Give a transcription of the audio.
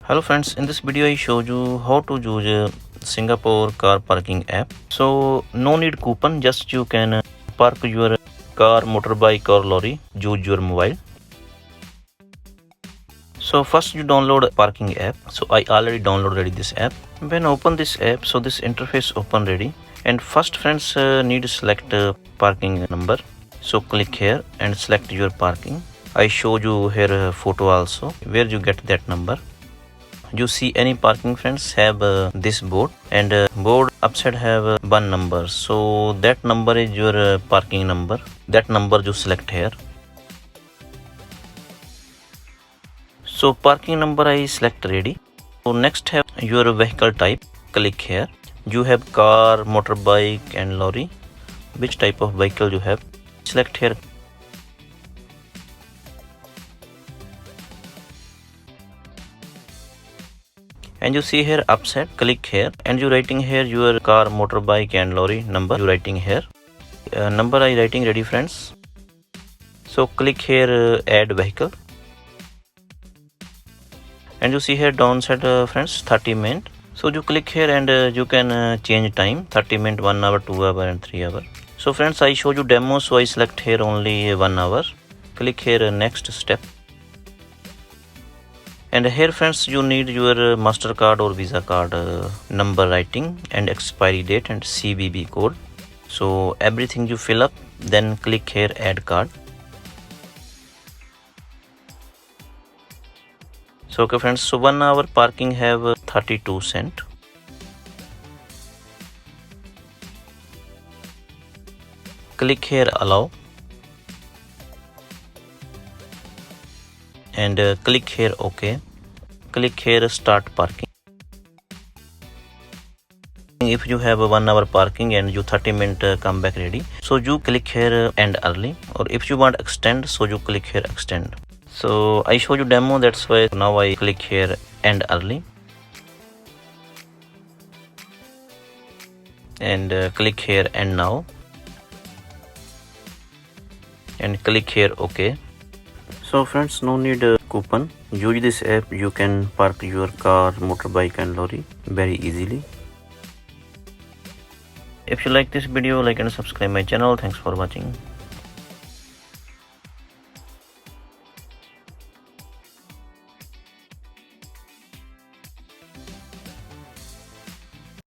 Hello friends, in this video I show you how to use Singapore car parking app. So no need coupon, just you can park your car, motorbike or lorry, use your mobile. So first you download parking app. So I already downloaded this app. When open this app, so this interface open ready. And first friends need to select parking number. So click here and select your parking. I show you here photo also where you get that number. You see any parking friends have this board, and board upside have one number, so that number is your parking number. That number you select here. So parking number I select ready. So next have your vehicle type. Click here. You have car, motorbike and lorry. Which type of vehicle you have? Select here. And you see here upside, click here and you writing here your car, motorbike and lorry number. You writing here number I writing ready friends. So click here add vehicle, and you see here downside friends 30 minutes. So you click here and you can change time 30 minutes, 1 hour, 2 hour and 3 hour. So friends, I show you demo, so I select here only 1 hour. Click here next step. And here friends, you need your MasterCard or Visa card number writing and expiry date and CVV code. So everything you fill up, then click here add card. So okay friends, so 1 hour parking have 32 cents. Click here allow. And click here OK. Click here start parking. If you have a 1 hour parking and you 30 minute come back ready, so you click here end early, or if you want extend, so you click here extend. So I show you demo, that's why now I click here end early and click here end now and click here OK. So friends, no need coupon. Use this app, you can park your car, motorbike and lorry very easily. If you like this video, like and subscribe my channel. Thanks for watching.